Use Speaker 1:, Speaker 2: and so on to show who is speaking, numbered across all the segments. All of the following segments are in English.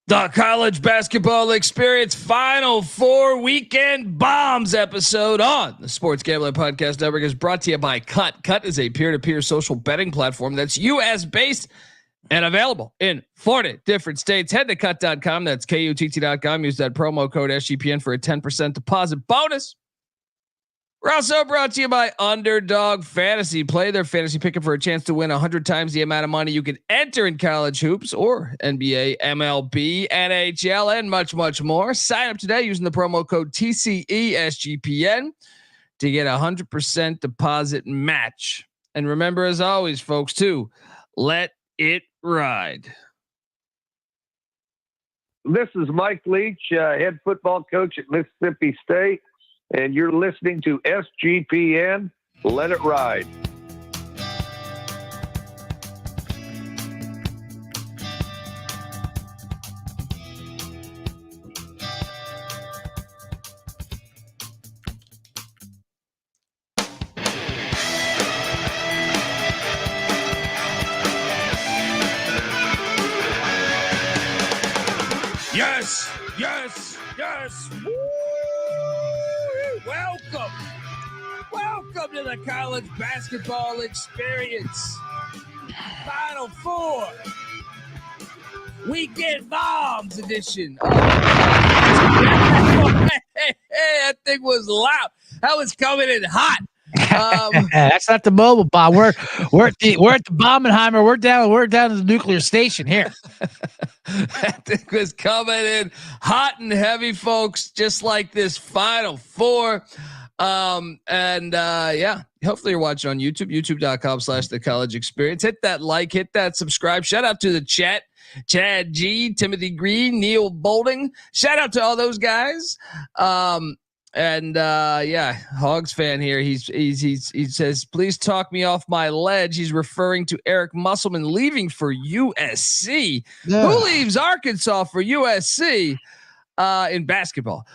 Speaker 1: The college basketball experience Final Four weekend bombs episode on the Sports Gambling Podcast Network is brought to you by Cut. Cut is a peer-to-peer social betting platform that's US based and available in 40 different states. Head to cut.com. That's KUTT.com. Use that promo code SGPN for a 10% deposit bonus. We're also brought to you by Underdog Fantasy. Play their fantasy picker for a chance to win 100 times the amount of money you can enter in college hoops or NBA, MLB, NHL, and much, much more. Sign up today using the promo code TCESGPN to get 100% deposit match. And remember, as always, folks, too, let it ride.
Speaker 2: This is Mike Leach, head football coach at Mississippi State. And you're listening to SGPN. Let it ride.
Speaker 1: Yes, yes, yes. Woo! Welcome to the college basketball experience. Final Four weekend bombs edition. Oh, hey, that thing was loud. That was coming in hot.
Speaker 3: That's not the mobile bomb. We're at the Bombenheimer. We're down at the nuclear station here.
Speaker 1: That thing was coming in hot and heavy, folks, just like this Final Four. Yeah, hopefully you're watching on YouTube, youtube.com/the college experience. Hit that like, hit that subscribe. Shout out to the chat, Chad G, Timothy Green, Neil Bolding. Shout out to all those guys. Hogs fan here. He says, please talk me off my ledge. He's referring to Eric Musselman leaving for USC. Yeah. Who leaves Arkansas for USC in basketball?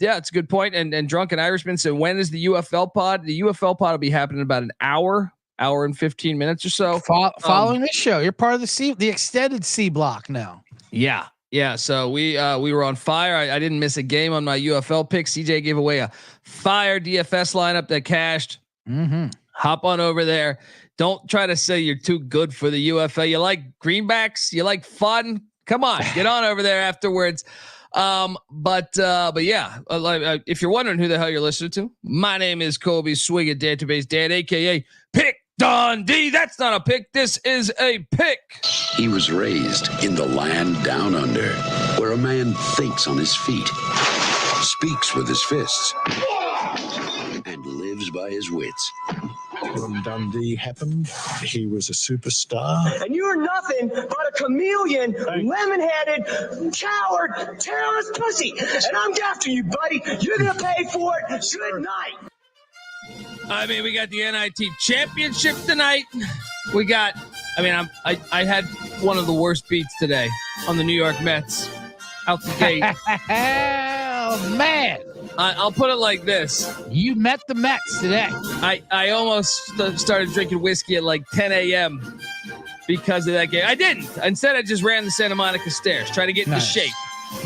Speaker 1: Yeah, it's a good point. And Drunken Irishman said, when is the UFL pod? The UFL pod will be happening in about an hour and 15 minutes or so.
Speaker 3: Following this show, you're part of the extended C block now.
Speaker 1: Yeah. Yeah, so we were on fire. I didn't miss a game on my UFL pick. CJ gave away a fire DFS lineup that cashed.
Speaker 3: Mm-hmm.
Speaker 1: Hop on over there. Don't try to say you're too good for the UFL. You like greenbacks? You like fun? Come on, get on over there afterwards. But yeah, if you're wondering who the hell you're listening to, my name is Kobe Swig at Database Dan, aka Pick Dundee. That's not a pick. This is a pick.
Speaker 4: He was raised in the land down under, where a man thinks on his feet, speaks with his fists, and lives by his wits.
Speaker 5: When Dundee happened, he was a superstar.
Speaker 6: And you're nothing but a chameleon, lemon-headed, coward, terrorist pussy. And I'm after you, buddy. You're going to pay for it. Good night.
Speaker 1: I mean, we got the NIT championship tonight. We got, I had one of the worst beats today on the New York Mets out the gate.
Speaker 3: Oh, man.
Speaker 1: I'll put it like this.
Speaker 3: You met the Mets today.
Speaker 1: I almost started drinking whiskey at like 10 a.m. because of that game. I didn't. Instead, I just ran the Santa Monica stairs, trying to get into shape.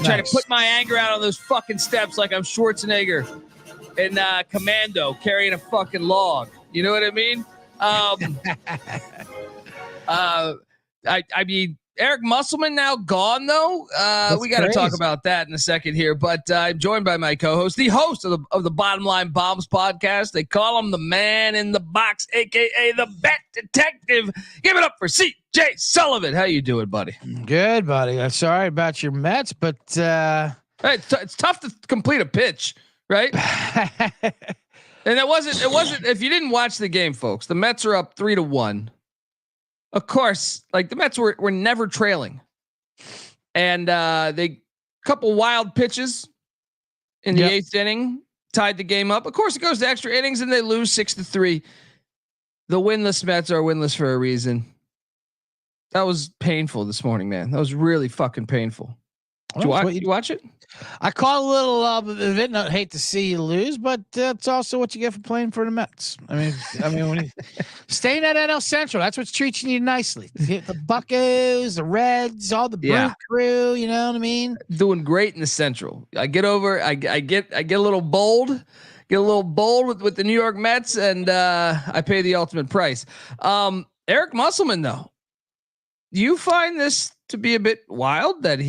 Speaker 1: Trying to put my anger out on those fucking steps like I'm Schwarzenegger in Commando carrying a fucking log. You know what I mean? I mean, Eric Musselman now gone though. We got to talk about that in a second here. But I'm joined by my co-host, the host of the Bottom Line Bombs podcast. They call him the man in the box, aka the bet detective. Give it up for CJ Sullivan. How you doing, buddy?
Speaker 3: Good, buddy. I'm sorry about your Mets, but
Speaker 1: hey, it's tough to complete a pitch, right? And it wasn't. If you didn't watch the game, folks, the Mets are up 3-1. Of course, like the Mets were never trailing, and they couple wild pitches in the eighth inning tied the game up. Of course, it goes to extra innings and they lose 6-3. The winless Mets are winless for a reason. That was painful this morning, man. That was really fucking painful. Did you watch it?
Speaker 3: I caught a little of it. I hate to see you lose, but it's also what you get for playing for the Mets. I mean, when you staying at NL Central, that's what's treating you nicely. The Buccos, the Reds, all the Brew Crew. You know what I mean?
Speaker 1: Doing great in the Central. I get a little bold. Get a little bold with the New York Mets, and I pay the ultimate price. Eric Musselman, though, do you find this to be a bit wild that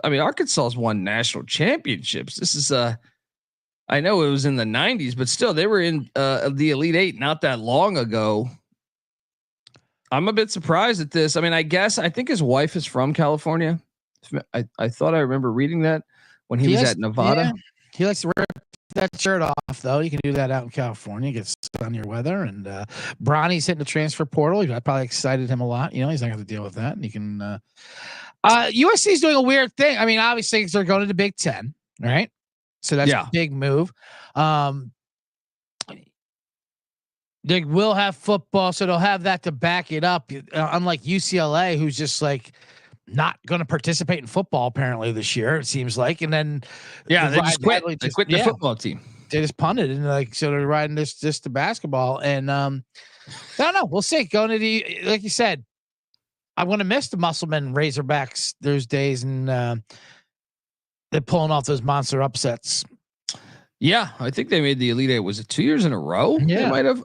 Speaker 1: Arkansas's won national championships? This is I know it was in the 90s, but still they were in the Elite Eight not that long ago. I'm a bit surprised at this. I mean, I think his wife is from California. I thought I remember reading that when he was at Nevada.
Speaker 3: Yeah. He likes to rip that shirt off, though. You can do that out in California. Get sunnier weather. And Bronny's hitting the transfer portal. That probably excited him a lot. You know, he's not going to deal with that. And he can. USC is doing a weird thing. I mean, obviously, they're going to the Big Ten, right? So that's a big move. They will have football, so they'll have that to back it up. Unlike UCLA, who's just like not going to participate in football apparently this year, it seems like. And then
Speaker 1: they just quit. They quit the football team.
Speaker 3: They just punted, and so they're riding this to basketball. And I don't know. We'll see. Going to like you said, I'm going to miss the Musselman Razorbacks those days, and they're pulling off those monster upsets.
Speaker 1: Yeah, I think they made the Elite Eight. Was it 2 years in a row?
Speaker 3: Yeah,
Speaker 1: they might have.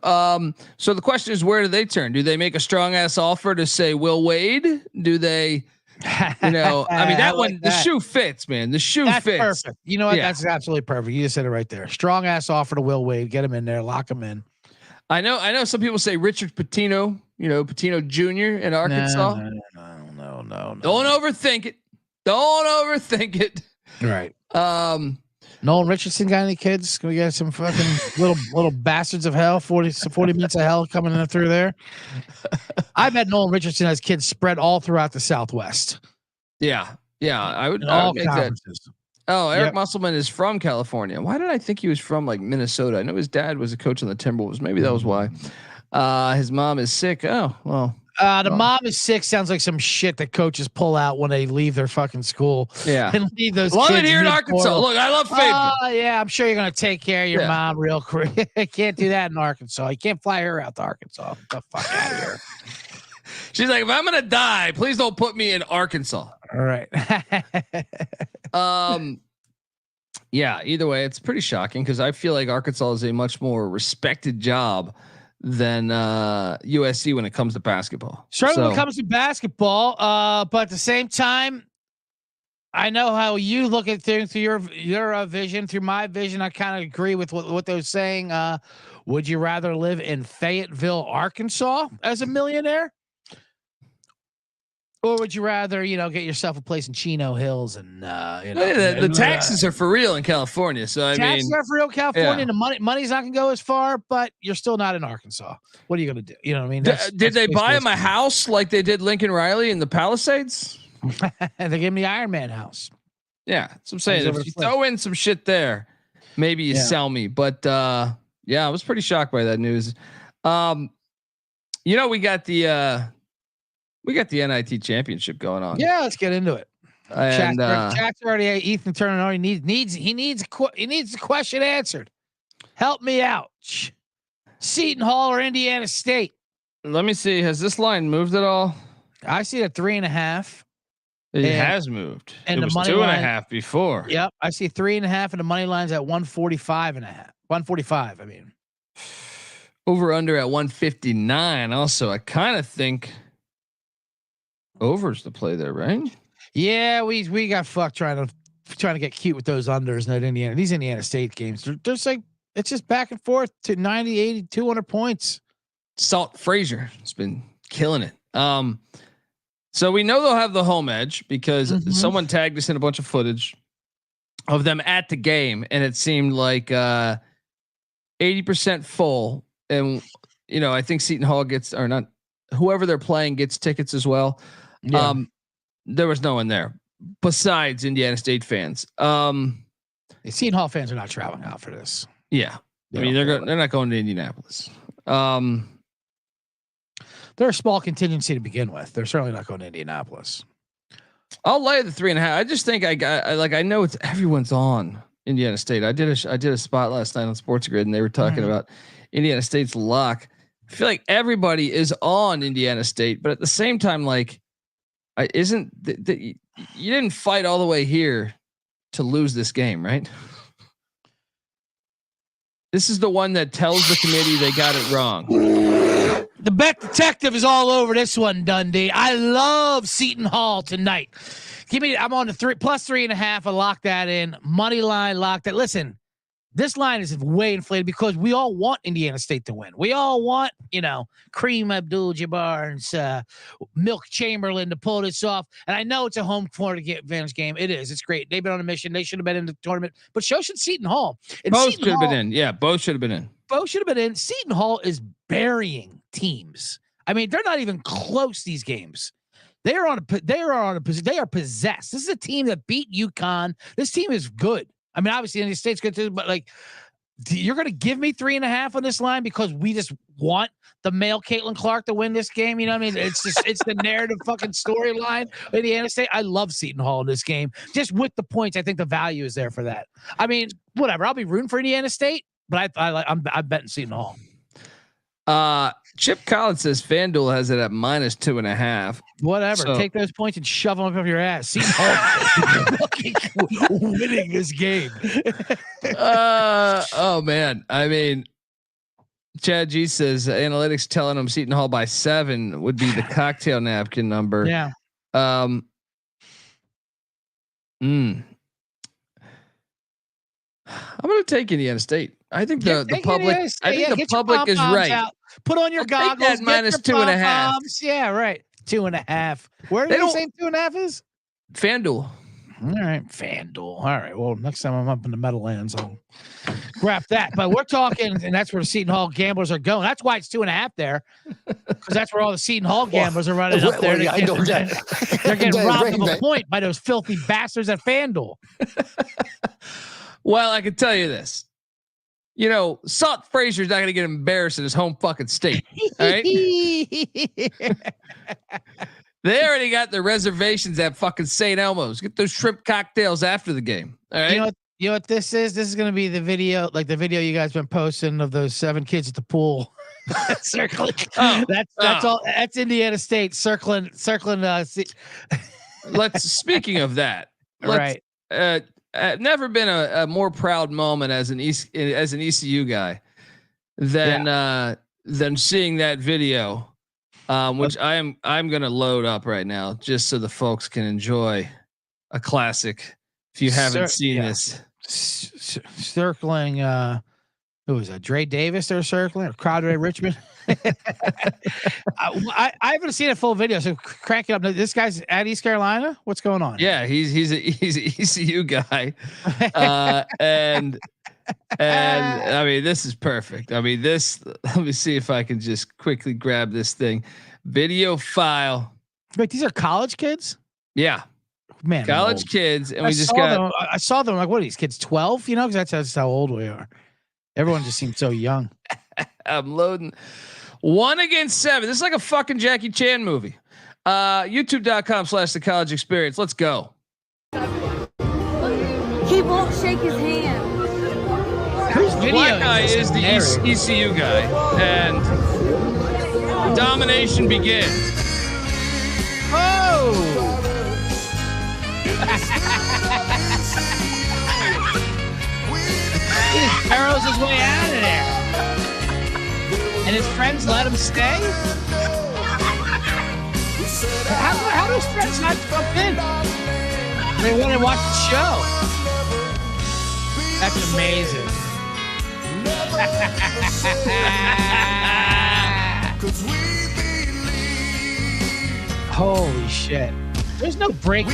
Speaker 1: So the question is, where do they turn? Do they make a strong ass offer to say Will Wade? Do they? That one, the shoe fits, man. The shoe fits.
Speaker 3: Perfect. You know what? Yeah. That's absolutely perfect. You just said it right there. Strong ass offer to Will Wade. Get him in there. Lock him in.
Speaker 1: I know. Some people say Richard Pitino. Pitino Jr. in Arkansas.
Speaker 3: No.
Speaker 1: Don't overthink it. Don't overthink it.
Speaker 3: Right. Nolan Richardson got any kids? Can we get some fucking little bastards of hell? 40 minutes of hell coming in through there. I bet Nolan Richardson has kids spread all throughout the Southwest.
Speaker 1: Yeah. I would make that. Oh, Eric Musselman is from California. Why did I think he was from like Minnesota? I know his dad was a coach on the Timberwolves. Maybe that was why. His mom is sick. Oh, well.
Speaker 3: The mom is sick sounds like some shit that coaches pull out when they leave their fucking school.
Speaker 1: Yeah.
Speaker 3: And leave those
Speaker 1: love
Speaker 3: kids
Speaker 1: it here in Arkansas. Look, I love Fabian.
Speaker 3: Oh, yeah. I'm sure you're going to take care of your mom real quick. Can't do that in Arkansas. You can't fly her out to Arkansas. Get the fuck out of here.
Speaker 1: She's like, if I'm going to die, please don't put me in Arkansas.
Speaker 3: All right.
Speaker 1: Yeah, either way, it's pretty shocking because I feel like Arkansas is a much more respected job than USC when it comes to basketball.
Speaker 3: Certainly when it comes to basketball, but at the same time, I know how you look at things through your vision, through my vision. I kind of agree with what they're saying. Would you rather live in Fayetteville, Arkansas as a millionaire? Or would you rather, get yourself a place in Chino Hills and
Speaker 1: the taxes are for real in California. So
Speaker 3: taxes are for real in California. And the money's not gonna go as far, but you're still not in Arkansas. What are you gonna do? You know what I mean?
Speaker 1: Did they buy him a house like they did Lincoln Riley in the Palisades?
Speaker 3: They gave him the Iron Man house.
Speaker 1: Yeah, that's what I'm saying. If you throw in some shit there, maybe you sell me. But I was pretty shocked by that news. We got the NIT championship going on.
Speaker 3: Yeah, let's get into it.
Speaker 1: And
Speaker 3: Jack's already Ethan Turner already needs the question answered. Help me out. Seton Hall or Indiana State?
Speaker 1: Let me see. Has this line moved at all?
Speaker 3: I see it at 3.5.
Speaker 1: It has moved.
Speaker 3: And
Speaker 1: it was 2.5 before.
Speaker 3: Yep. I see 3.5 and the money line's at 145.5. 145. I mean,
Speaker 1: over under at 159. Also, I kind of think over's the play there, right?
Speaker 3: Yeah, we got fucked trying to get cute with those unders. Not Indiana. These Indiana State games, there's like it's just back and forth to 90, 80, 200 points.
Speaker 1: Salt Frazier has been killing it. So we know they'll have the home edge because someone tagged us in a bunch of footage of them at the game, and it seemed like 80% full. And I think Seton Hall gets, or not, whoever they're playing gets tickets as well. Yeah. There was no one there besides Indiana State fans.
Speaker 3: Seton Hall fans are not traveling out for this.
Speaker 1: Yeah, I mean they're not going to Indianapolis.
Speaker 3: They're a small contingency to begin with. They're certainly not going to Indianapolis.
Speaker 1: I'll lay the 3.5. I just think I know it's everyone's on Indiana State. I did a spot last night on Sports Grid, and they were talking about Indiana State's lock. I feel like everybody is on Indiana State, but at the same time, like, you didn't fight all the way here to lose this game, right? This is the one that tells the committee they got it wrong.
Speaker 3: The bet detective is all over this one, Dundee. I love Seton Hall tonight. I'm on the +3.5. I lock that in. Money line, lock that. Listen, this line is way inflated because we all want Indiana State to win. We all want, Kareem Abdul-Jabbar and Milk Chamberlain to pull this off. And I know it's a home court advantage game. It is. It's great. They've been on a mission. They should have been in the tournament, but so should Seton Hall. And
Speaker 1: both should have been in. Yeah, both should have been in.
Speaker 3: Both should have been in. Seton Hall is burying teams. I mean, they're not even close. These games. They are possessed. This is a team that beat UConn. This team is good. I mean, obviously, Indiana State's good too, but like, you're going to give me 3.5 on this line because we just want the male Caitlin Clark to win this game. You know what I mean? It's the narrative fucking storyline. Indiana State. I love Seton Hall in this game. Just with the points, I think the value is there for that. I mean, whatever. I'll be rooting for Indiana State, but I'm betting Seton Hall.
Speaker 1: Chip Collins says FanDuel has it at -2.5.
Speaker 3: Whatever. So, take those points and shove them up your ass. Seton Hall winning this game.
Speaker 1: Oh man. I mean, Chad G says analytics telling him Seton Hall by 7 would be the cocktail napkin number.
Speaker 3: Yeah.
Speaker 1: I'm going to take Indiana State. I think the public. I think the public is right.
Speaker 3: Out. Put on your goggles.
Speaker 1: That -2.5.
Speaker 3: Yeah, right. 2.5. Where do they say 2.5 is?
Speaker 1: FanDuel.
Speaker 3: All right, FanDuel. All right. Well, next time I'm up in the Meadowlands, I'll grab that. But we're talking, and that's where the Seton Hall gamblers are going. That's why it's 2.5 there, because that's where all the Seton Hall gamblers are running up there. They're getting robbed of a point by those filthy bastards at FanDuel.
Speaker 1: Well, I can tell you this. Salt Frazier's not going to get embarrassed in his home fucking state. All right. They already got their reservations at fucking St. Elmo's. Get those shrimp cocktails after the game. All right.
Speaker 3: You know what this is? This is going to be the video, like the video you guys been posting of those 7 kids at the pool. Circling. That's all. That's Indiana State circling.
Speaker 1: Speaking of that,
Speaker 3: right.
Speaker 1: Never been a more proud moment as an ECU guy than seeing that video, which I'm gonna load up right now just so the folks can enjoy a classic. If you haven't seen this,
Speaker 3: circling. Who was that? Dre Davis they're circling, or Quadre Richmond? I haven't seen a full video, so crank it up. This guy's at East Carolina. What's going on?
Speaker 1: Yeah, he's an ECU guy, and I mean, this is perfect. I mean, let me see if I can just quickly grab this thing. Video file.
Speaker 3: Wait, these are college kids?
Speaker 1: Yeah.
Speaker 3: Man,
Speaker 1: college kids. And
Speaker 3: I saw them like, what are these kids, 12? Because that's how old we are. Everyone just seems so young.
Speaker 1: I'm loading 1 against 7. This is like a fucking Jackie Chan movie. YouTube.com/The College Experience. Let's go.
Speaker 7: He won't shake his hand.
Speaker 3: Whose video
Speaker 1: Black guy is the ECU guy, and domination begins.
Speaker 3: Oh! He arrows his way out of there. And his friends let him stay? How do his friends not jump in? They want to watch the show. That's amazing. Holy shit. There's no breaking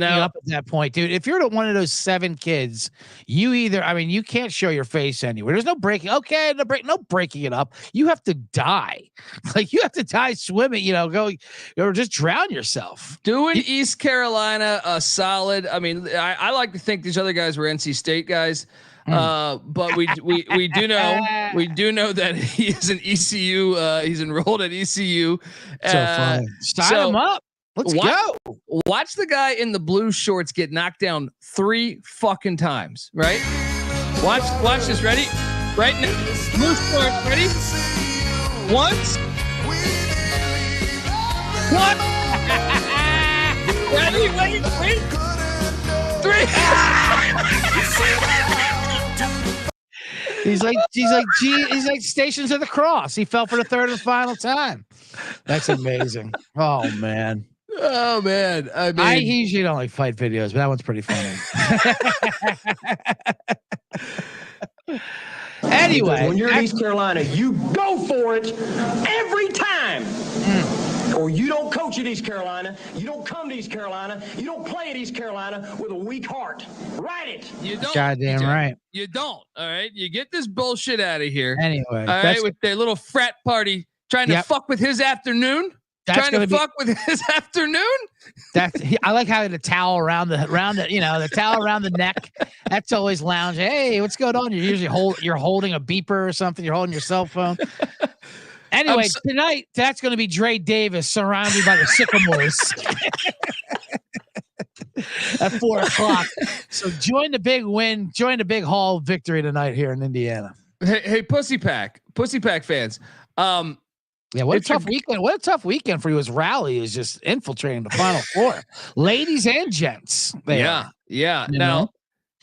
Speaker 3: up at that point, dude. If you're one of those 7 kids, you can't show your face anywhere. There's no breaking. Okay, no breaking it up. You have to die. Like, you have to die swimming, go or just drown yourself.
Speaker 1: Doing East Carolina a solid. I mean, I like to think these other guys were NC State guys. But we do know that he is an ECU. He's enrolled at ECU.
Speaker 3: So fun. Sign him up. Let's go.
Speaker 1: Watch the guy in the blue shorts get knocked down 3 fucking times, right? Watch this. Ready? Right now. Blue shorts, ready? Once. One. Ready? Wait. 3.
Speaker 3: He's like Stations of the Cross. He fell for the third and final time. That's amazing. Oh man.
Speaker 1: Oh man.
Speaker 3: I usually don't like fight videos, but that one's pretty funny. Anyway,
Speaker 6: when you're in East Carolina, you go for it every time. Or you don't coach at East Carolina. You don't come to East Carolina. You don't play at East Carolina with a weak heart. Write it.
Speaker 1: You don't.
Speaker 3: Goddamn right.
Speaker 1: You don't. All right. You get this bullshit out of here.
Speaker 3: Anyway,
Speaker 1: all right, with their little frat party trying to fuck with his afternoon.
Speaker 3: That's
Speaker 1: trying to fuck with his afternoon.
Speaker 3: I like having the towel around the towel around the neck. That's always lounge. Hey, what's going on? You're usually you're holding a beeper or something. You're holding your cell phone. Anyway, tonight that's going to be Dre Davis surrounded by the Sycamores at 4:00. So join the big win. Join the big haul victory tonight here in Indiana.
Speaker 1: Hey, Pussy Pack fans.
Speaker 3: Yeah, what a tough weekend. What a tough weekend for you. His rally is just infiltrating the Final Four. Ladies and gents.
Speaker 1: Yeah. Now,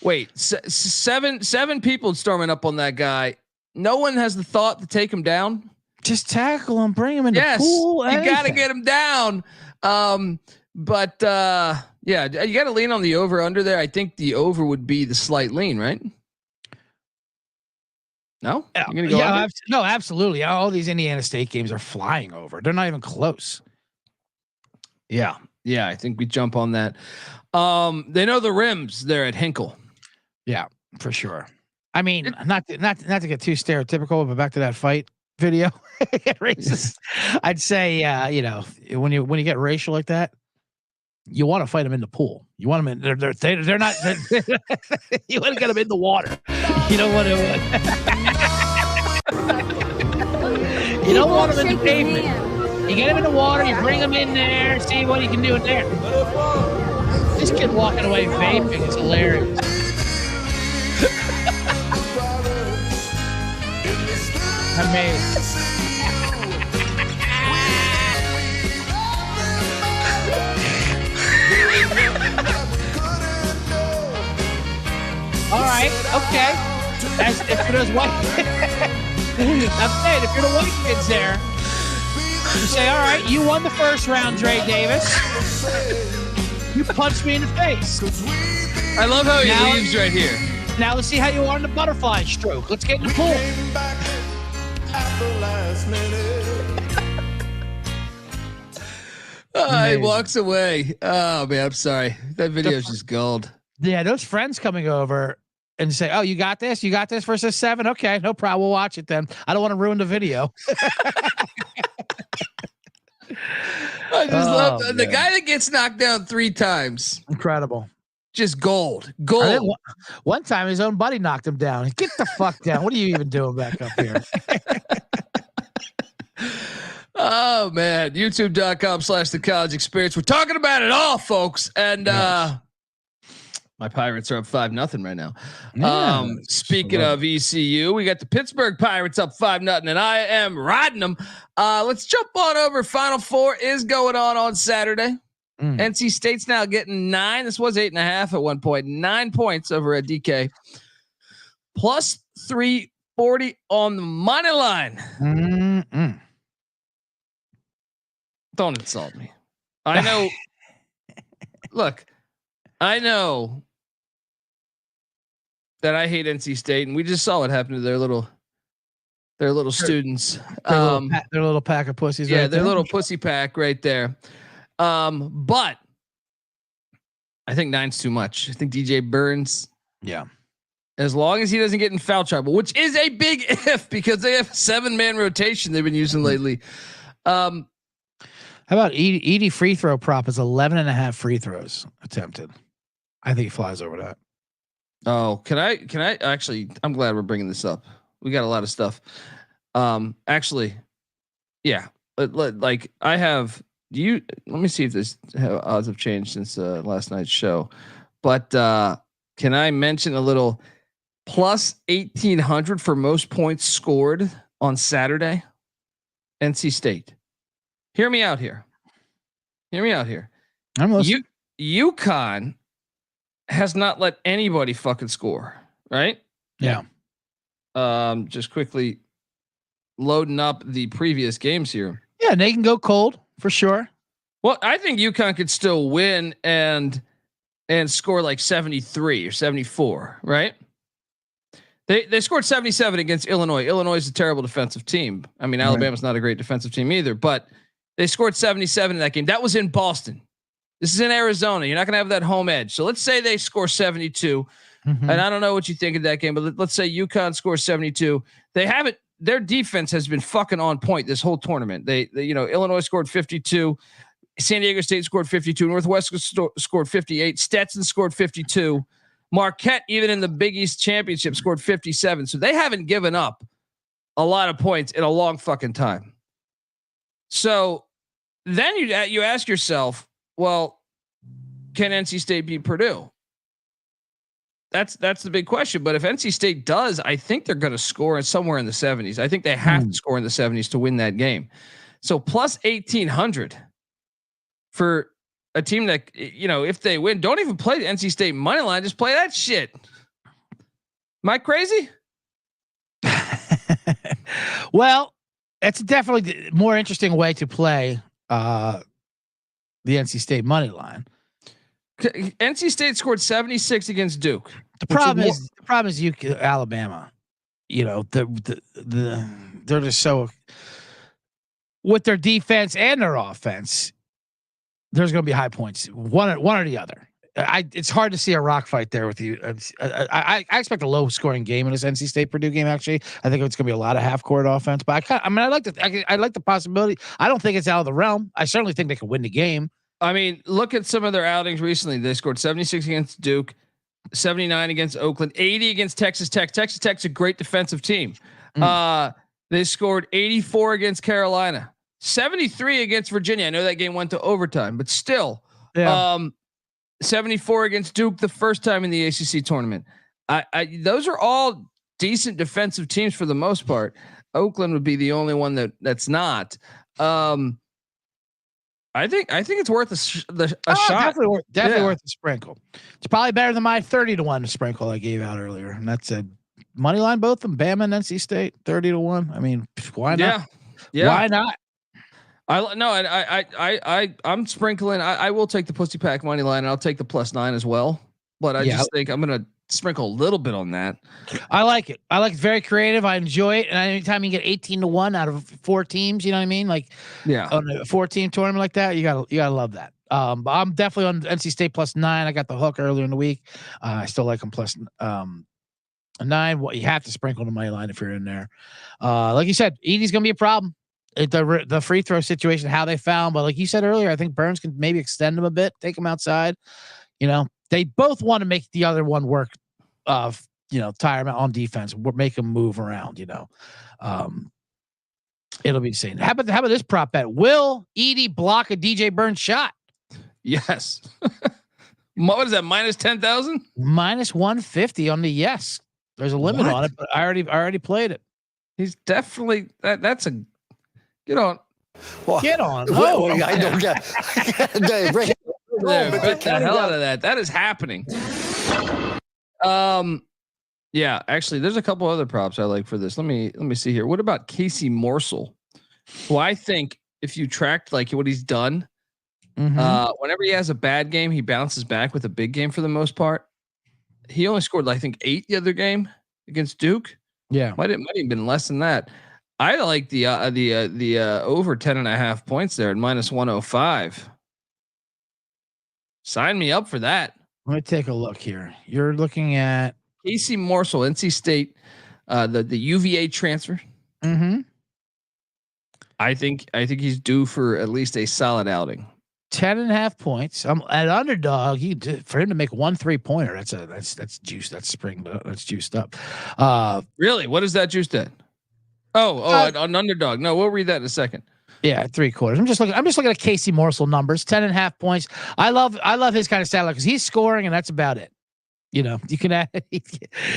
Speaker 1: wait, seven people storming up on that guy. No one has the thought to take him down.
Speaker 3: Just tackle him, bring him in the pool.
Speaker 1: You got to get him down. But you got to lean on the over under there. I think the over would be the slight lean, right? No, you're gonna go under?
Speaker 3: No, absolutely. All these Indiana State games are flying over. They're not even close.
Speaker 1: Yeah. I think we jump on that. They know the rims there at Hinkle.
Speaker 3: Yeah, for sure. I mean, not to get too stereotypical, but back to that fight video. Racist. I'd say, when you get racial like that, you want to fight them in the pool. You want them in. They're not. You want to get them in the water. You don't want to. You don't want them in the pavement. You get them in the water. You bring them in there. See what you can do in there. This kid walking away vaping is hilarious. Amazing. All right. Okay. As if for those white, I'm saying if you're the white kids there, you say, "All right, you won the first round, Dre Davis. You punched me in the face."
Speaker 1: I love how he leaves right here.
Speaker 3: Now let's see how you are in the butterfly stroke. Let's get in the pool.
Speaker 1: He walks away. Oh man, I'm sorry. That video is just gold.
Speaker 3: Yeah, those friends coming over and say, "Oh, you got this? You got this versus 7? Okay, no problem. We'll watch it then. I don't want to ruin the video."
Speaker 1: I just love the guy that gets knocked down 3 times.
Speaker 3: Incredible.
Speaker 1: Just gold.
Speaker 3: One time his own buddy knocked him down. Get the fuck down. What are you even doing back up here?
Speaker 1: Oh man, youtube.com/the college experience. We're talking about it all, folks. And my Pirates are up 5-0 right now. Speaking of ECU, we got the Pittsburgh Pirates up 5-0, and I am riding them. Let's jump on over. Final Four is going on Saturday. NC State's now getting 9. This was 8.5 at one point. 9 points over at DK. Plus 340 on the money line. Don't insult me. I know. Look, I know that I hate NC State, and we just saw what happened to their little students.
Speaker 3: Their little pack of pussies.
Speaker 1: Yeah,
Speaker 3: right
Speaker 1: their
Speaker 3: there.
Speaker 1: little pussy pack right there. But I think 9's too much. I think DJ Burns.
Speaker 3: Yeah.
Speaker 1: As long as he doesn't get in foul trouble, which is a big if because they have a 7-man rotation they've been using lately.
Speaker 3: How about Edey free throw prop is 11.5 free throws attempted. I think he flies over that.
Speaker 1: Oh, can I actually, I'm glad we're bringing this up. We got a lot of stuff. Actually, yeah. Like I have Let me see if this odds have changed since last night's show. But can I mention a little plus 1,800 for most points scored on Saturday? NC State. Hear me out here.
Speaker 3: I'm listening.
Speaker 1: UConn has not let anybody fucking score, right?
Speaker 3: Yeah.
Speaker 1: Just quickly loading up the previous games here.
Speaker 3: Yeah, they can go cold for sure.
Speaker 1: Well, I think UConn could still win and score like 73 or 74, right? They scored 77 against Illinois. Illinois is a terrible defensive team. I mean, Alabama's not a great defensive team either, but they scored 77 in that game. That was in Boston. This is in Arizona. You're not going to have that home edge. So let's say they score 72. And I don't know what you think of that game, but let's say UConn scores 72. They haven't. Their defense has been fucking on point this whole tournament. They Illinois scored 52. San Diego State scored 52. Northwestern scored 58. Stetson scored 52. Marquette, even in the Big East Championship, scored 57. So they haven't given up a lot of points in a long fucking time. So then you ask yourself, well, can NC State beat Purdue? That's the big question. But if NC State does, I think they're going to score somewhere in the 70s. I think they have to score in the 70s to win that game. So plus 1,800 for a team that, if they win, don't even play the NC State money line. Just play that shit. Am I crazy?
Speaker 3: Well, it's definitely a more interesting way to play the NC State money line.
Speaker 1: NC State scored 76 against Duke.
Speaker 3: The problem is Alabama. They're just so with their defense and their offense. There's going to be high points, one or the other. It's hard to see a rock fight there with you. I expect a low scoring game in this NC State Purdue game. Actually, I think it's going to be a lot of half court offense. But I like the possibility. I don't think it's out of the realm. I certainly think they can win the game.
Speaker 1: I mean, look at some of their outings recently. They scored 76 against Duke, 79 against Oakland, 80 against Texas Tech. Texas Tech's a great defensive team. They scored 84 against Carolina, 73 against Virginia. I know that game went to overtime, but still, 74 against Duke the first time in the ACC tournament. Those are all decent defensive teams for the most part. Oakland would be the only one that's not. I think it's worth a shot.
Speaker 3: Definitely worth a sprinkle. It's probably better than my 30-1 sprinkle I gave out earlier, and that's a money line. Both of them, Bama and NC State, 30-1. I mean, why not?
Speaker 1: Yeah.
Speaker 3: Why not?
Speaker 1: I'm sprinkling. I will take the Pussy Pack money line, and I'll take the +9 as well. But I just think I'm gonna sprinkle a little bit on that.
Speaker 3: I like it. It's very creative. I enjoy it. And anytime you get 18-1 out of 4 teams, you know what I mean? Like, on a 4-team tournament like that, you gotta love that. But I'm definitely on NC State +9. I got the hook earlier in the week. I still like them +9. Well, you have to sprinkle the money line if you're in there. Like you said, Edey's gonna be a problem. The free throw situation, how they found, but like you said earlier, I think Burns can maybe extend them a bit, take them outside. They both want to make the other one work. Tire him out on defense, make him move around. It'll be insane. How about this prop bet? Will Edey block a DJ Burns shot?
Speaker 1: Yes. What is that? -10,000?
Speaker 3: -150 on the yes. There's a limit on it, but I already played it.
Speaker 1: He's definitely that's a get on.
Speaker 3: Well, get on.
Speaker 8: I don't get.
Speaker 1: Get the hell out of that. That is happening. Yeah, actually, there's a couple other props I like for this. Let me see here. What about Casey Morsel, who I think if you tracked like what he's done, whenever he has a bad game, he bounces back with a big game for the most part. He only scored, I think, 8 the other game against Duke.
Speaker 3: Yeah,
Speaker 1: might have been less than that. I like the over 10.5 points there at -105. Sign me up for that.
Speaker 3: Let me take a look here. You're looking at
Speaker 1: Casey Morsel, NC State, the UVA transfer. I think he's due for at least a solid outing.
Speaker 3: 10.5 points. I'm at underdog. For him to make 1 3-pointer. That's juice. That's juiced up.
Speaker 1: Really? What is that juiced at? Oh, an underdog. No, we'll read that in a second.
Speaker 3: Yeah, 3/4. I'm just looking at Casey Morsel numbers, 10.5 points. I love his kind of style because he's scoring and that's about it. You know, you can add, he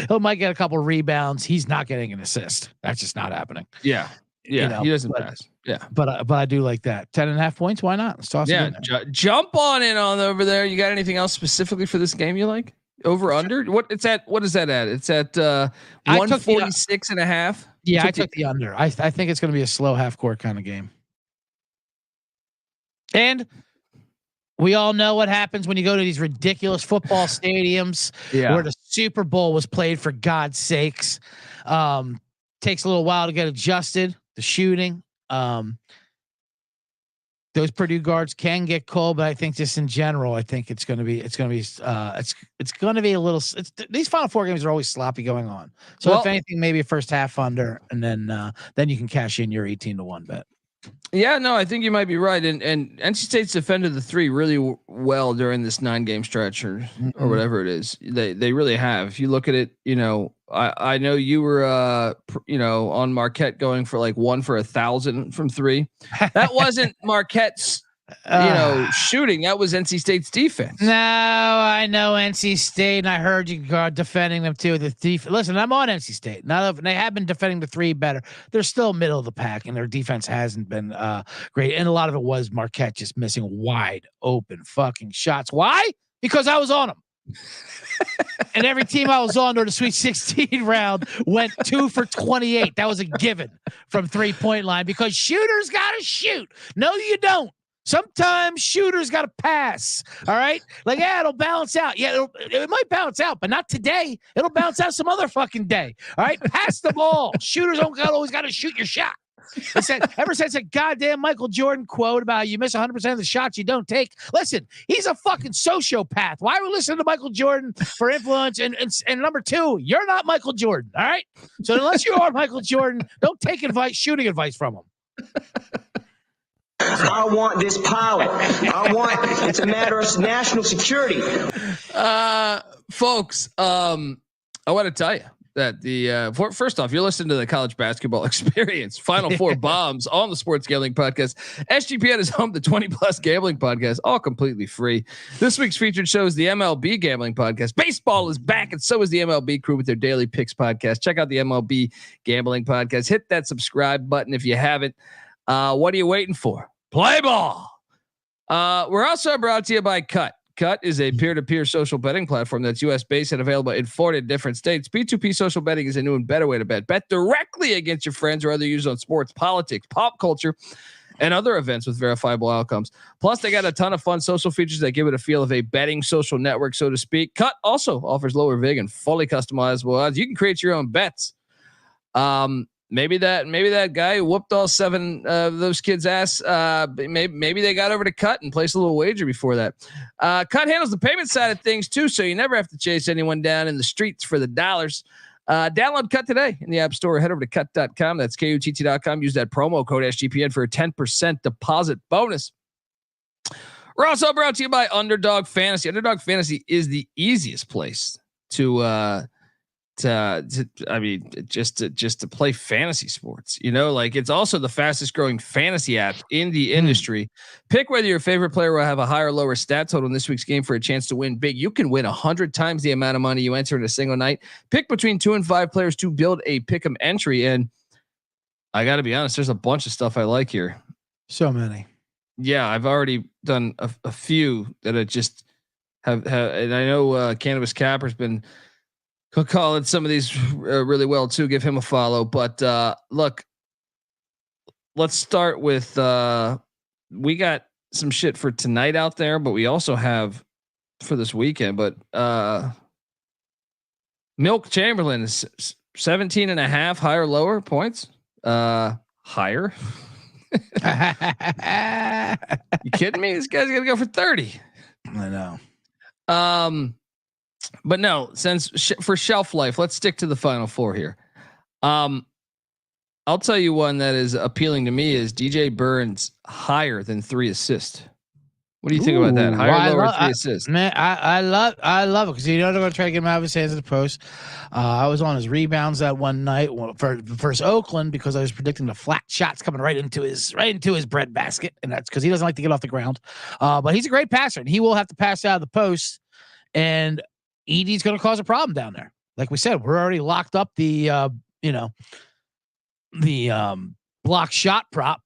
Speaker 3: might get a couple rebounds. He's not getting an assist. That's just not happening.
Speaker 1: Yeah. Yeah. You know, he doesn't pass. Yeah.
Speaker 3: But I do like that. 10.5 points. Why not? Let's toss it in there.
Speaker 1: Jump on in on over there. You got anything else specifically for this game you like? Over under? What is that at? It's at 146.5.
Speaker 3: Yeah, I took the under. I think it's going to be a slow half court kind of game. And we all know what happens when you go to these ridiculous football stadiums where the Super Bowl was played, for God's sakes. Takes a little while to get adjusted. The shooting. Those Purdue guards can get cold, but I think just in general, I think it's going to be a little. These Final Four games are always sloppy going on. So if anything, maybe a first half under, and then you can cash in your 18-1 bet.
Speaker 1: Yeah, no, I think you might be right. And NC State's defended the 3 really well during this 9-game stretch or whatever it is. They really have. If you look at it, you know, I know you were, on Marquette going for like 1 for 1,000 from 3. That wasn't Marquette's, shooting. That was NC State's defense.
Speaker 3: No, I know NC State, and I heard you defending them too. Listen, I'm on NC State. They have been defending the 3 better. They're still middle of the pack, and their defense hasn't been great. And a lot of it was Marquette just missing wide open fucking shots. Why? Because I was on them. And every team I was on during the Sweet 16 round went 2 for 28. That was a given from 3-point line because shooters got to shoot. No, you don't. Sometimes shooters got to pass. All right. Like, it'll balance out. Yeah, it might balance out, but not today. It'll bounce out some other fucking day. All right. Pass the ball. Shooters don't always got to shoot your shot. Ever since that goddamn Michael Jordan quote about you miss 100% of the shots you don't take. Listen, he's a fucking sociopath. Why are we listening to Michael Jordan for influence? And number 2, you're not Michael Jordan. All right. So unless you are Michael Jordan, don't take shooting advice from him.
Speaker 6: I want this pilot. It's a matter of national security.
Speaker 1: Folks, I want to tell you that first off, you're listening to the College Basketball Experience Final Four Bombs on the Sports Gambling Podcast. SGPN is home to 20+ gambling podcasts, all completely free. This week's featured show is the MLB Gambling Podcast. Baseball is back, and so is the MLB Crew with their Daily Picks podcast. Check out the MLB Gambling Podcast. Hit that subscribe button if you haven't. What are you waiting for? Play ball. We're also brought to you by Cut. Cut is a peer-to-peer social betting platform that's U.S.-based and available in 40 different states. P2P social betting is a new and better way to bet. Bet directly against your friends or other users on sports, politics, pop culture, and other events with verifiable outcomes. Plus, they got a ton of fun social features that give it a feel of a betting social network, so to speak. Cut also offers lower vig and fully customizable odds. You can create your own bets. Maybe that guy who whooped all 7 of those kids' ass. Maybe they got over to Cut and placed a little wager before that. Cut handles the payment side of things too, so you never have to chase anyone down in the streets for the dollars. Download Cut today in the App Store. Head over to cut.com. That's KUTT.com. Use that promo code SGPN for a 10% deposit bonus. We're also brought to you by Underdog Fantasy. Underdog Fantasy is the easiest place to play fantasy sports. Like, it's also the fastest growing fantasy app in the industry. Pick whether your favorite player will have a higher or lower stat total in this week's game for a chance to win big. You can win 100 times the amount of money you enter in a single night. Pick between 2 and 5 players to build a pick'em entry. And I got to be honest, there's a bunch of stuff I like here.
Speaker 3: So many.
Speaker 1: Yeah, I've already done a few that I just have, and I know Cannabis Capper's been calling some of these really well too. Give him a follow. But look, let's start with we got some shit for tonight out there, but we also have for this weekend. But Milk Chamberlain is 17.5 higher, lower points. Higher. You kidding me? This guy's gonna go for 30.
Speaker 3: I know.
Speaker 1: But no, since for shelf life, let's stick to the Final Four here. I'll tell you one that is appealing to me is DJ Burns higher than 3 assists. What do you think about that? Higher, lower, 3 assists?
Speaker 3: Man, I love it because they're going to try to get him out of his hands at the post. I was on his rebounds that one night for versus Oakland because I was predicting the flat shots coming right into his breadbasket, and that's because he doesn't like to get off the ground. But he's a great passer, and he will have to pass out of the post, and Edey's going to cause a problem down there. Like we said, we're already locked up the block shot prop.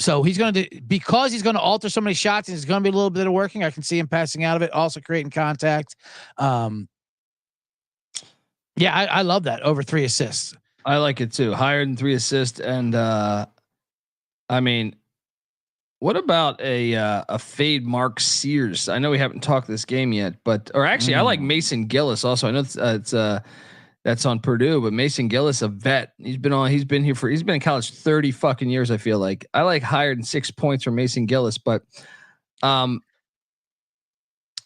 Speaker 3: So he's going to because he's going to alter so many shots and it's going to be a little bit of working. I can see him passing out of it, also creating contact. I love that over 3 assists.
Speaker 1: I like it too. Higher than 3 assists. And I mean, what about a fade Mark Sears? I know we haven't talked this game yet, but I like Mason Gillis also. I know it's that's on Purdue, but Mason Gillis, a vet, he's been in college 30 fucking years. I feel like I like higher than 6 points from Mason Gillis, but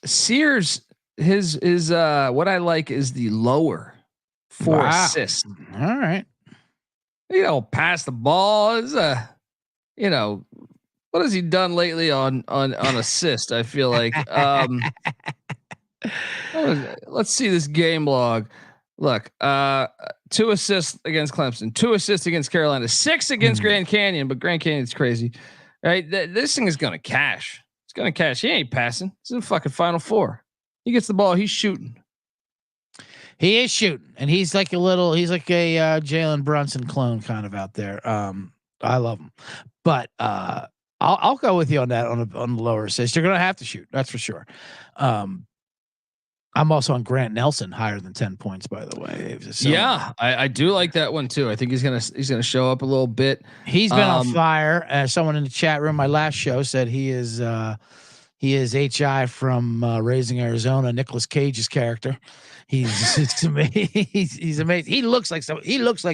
Speaker 1: Sears, his what I like is the lower 4 assists.
Speaker 3: All right.
Speaker 1: Pass the ball is what has he done lately on assist? I feel like let's see this game log. Look, 2 assists against Clemson, 2 assists against Carolina, 6 against Grand Canyon, but Grand Canyon's crazy, right? This thing is going to cash. It's going to cash. He ain't passing. It's in the fucking Final Four. He gets the ball. He's shooting.
Speaker 3: He is shooting, and he's like a Jalen Brunson clone kind of out there. I love him, but I'll go with you on that on the lower assist. You're going to have to shoot. That's for sure. I'm also on Grant Nelson higher than 10 points, by the way. So,
Speaker 1: yeah, I do like that one too. I think he's gonna show up a little bit.
Speaker 3: He's been on fire. Someone in the chat room, my last show, said he is HI from Raising Arizona, Nicolas Cage's character. He's amazing. He's amazing. He looks like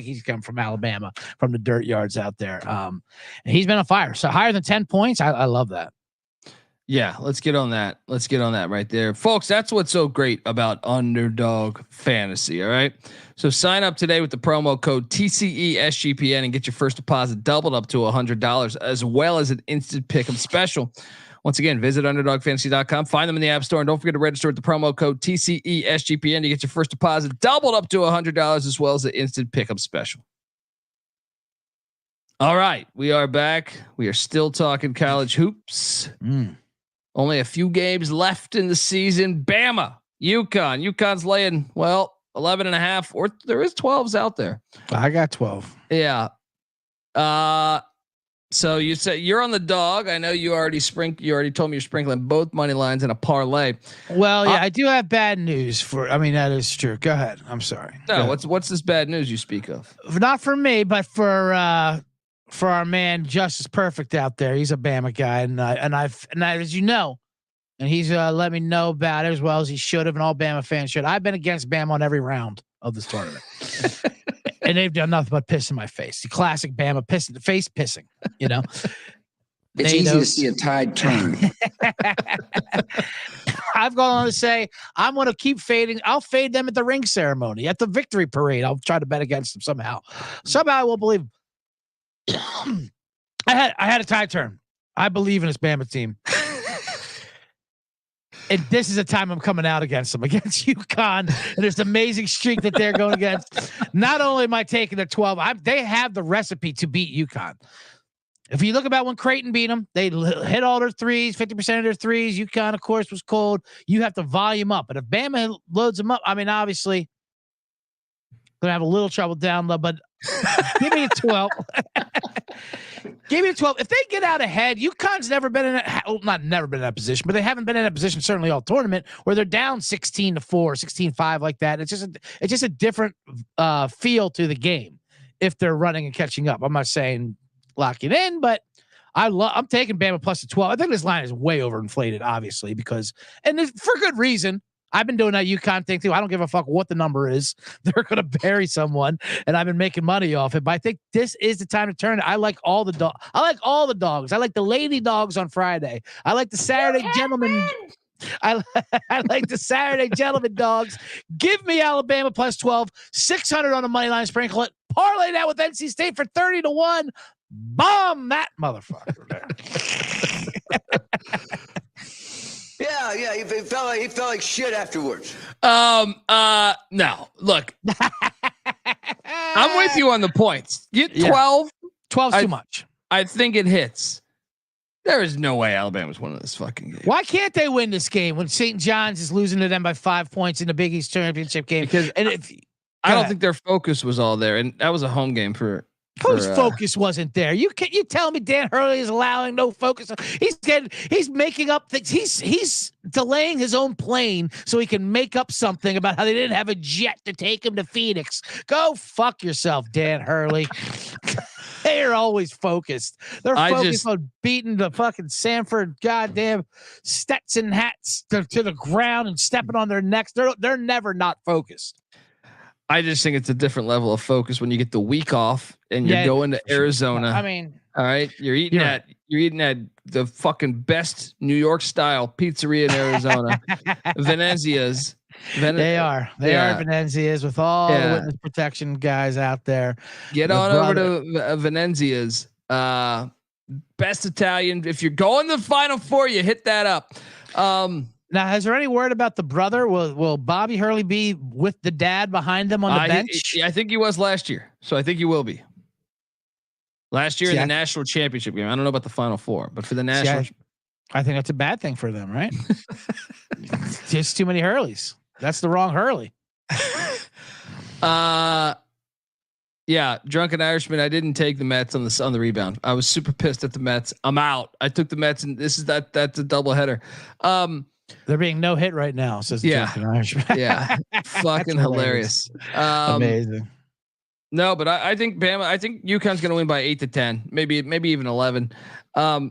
Speaker 3: he's come from Alabama, from the dirt yards out there. And he's been on fire. So higher than 10 points. I love that.
Speaker 1: Yeah, let's get on that. Let's get on that right there. Folks, that's what's so great about Underdog Fantasy, all right? So sign up today with the promo code TCESGPN and get your first deposit doubled up to $100 as well as an instant pick'em special. Once again, visit UnderdogFantasy.com, find them in the App Store, and don't forget to register with the promo code TCESGPN to get your first deposit doubled up to $100 as well as the instant pick'em special. All right, we are back. We are still talking college hoops. Only a few games left in the season. Bama, UConn's laying 11.5, or there is 12s out there.
Speaker 3: I got 12.
Speaker 1: Yeah. So you say you're on the dog. I know you already told me you're sprinkling both money lines in a parlay.
Speaker 3: Well, yeah, I do have bad news that is true. Go ahead. I'm sorry.
Speaker 1: No, what's this bad news you speak of?
Speaker 3: Not for me, but for our man Justice Perfect out there. He's a Bama guy, and as you know, and he's let me know about it as well as he should have, and all Bama fans should. I've been against Bama on every round of this tournament, and they've done nothing but piss in my face. The classic Bama face pissing.
Speaker 8: It's easy to see a tide turn.
Speaker 3: I've gone on to say I'm going to keep fading. I'll fade them at the ring ceremony, at the victory parade. I'll try to bet against them somehow. Somehow I won't believe. I had a tide turn. I believe in this Bama team. And this is a time I'm coming out against them, against UConn, and this amazing streak that they're going against. Not only am I taking the 12, they have the recipe to beat UConn. If you look about when Creighton beat them, they hit all their threes, 50% of their threes. UConn, of course, was cold. You have to volume up. But if Bama loads them up, I mean, obviously, going to have a little trouble down low, but give me a 12. Give me a 12. If they get out ahead, UConn's never been never been in that position, but they haven't been in that position certainly all tournament where they're down 16-4, 16-5 like that. It's just a different feel to the game if they're running and catching up. I'm not saying lock it in, but I'm taking Bama plus the 12. I think this line is way overinflated, obviously, and for good reason. I've been doing that UConn thing too. I don't give a fuck what the number is. They're going to bury someone, and I've been making money off it. But I think this is the time to turn it. I like all the dogs. I like the lady dogs on Friday. I like the Saturday gentlemen. I like the Saturday gentlemen dogs. Give me Alabama plus 12, 600 on the money line. Sprinkle it. Parlay that with NC State for 30-1. Bomb that motherfucker there.
Speaker 8: Yeah. He felt like shit afterwards.
Speaker 1: No. Look, I'm with you on the points. Get 12.
Speaker 3: 12's too much.
Speaker 1: I think it hits. There is no way Alabama's winning this fucking game.
Speaker 3: Why can't they win this game when St. John's is losing to them by 5 points in the Big East championship game?
Speaker 1: Because I don't think their focus was all there, and that was a home game for.
Speaker 3: Whose focus wasn't there? You tell me Dan Hurley is allowing no focus? He's making up things. He's delaying his own plane so he can make up something about how they didn't have a jet to take him to Phoenix. Go fuck yourself, Dan Hurley. They are always focused. They're focused on beating the fucking Sanford goddamn Stetson hats to the ground and stepping on their necks. They're never not focused.
Speaker 1: I just think it's a different level of focus when you get the week off and you're going to Arizona.
Speaker 3: I mean,
Speaker 1: all right, you're eating at the fucking best New York style pizzeria in Arizona, Venezia's.
Speaker 3: They are Venezia's with all the witness protection guys out there.
Speaker 1: Get on over to Venezia's. Best Italian. If you're going to the Final Four, you hit that up.
Speaker 3: Now, has there any word about the brother? Will Bobby Hurley be with the dad behind them on the bench?
Speaker 1: I think he was last year, so I think he will be. Last year in the national championship game. I don't know about the Final Four, but for the national,
Speaker 3: I think that's a bad thing for them, right? Just too many Hurleys. That's the wrong Hurley.
Speaker 1: Yeah, drunken Irishman. I didn't take the Mets on the rebound. I was super pissed at the Mets. I'm out. I took the Mets, and that's a doubleheader.
Speaker 3: They're being no hit right now, says the drunken Irishman.
Speaker 1: Yeah, fucking hilarious.
Speaker 3: Amazing.
Speaker 1: No, but I think Bama. I think UConn's going to win by 8 to 10, maybe even 11. I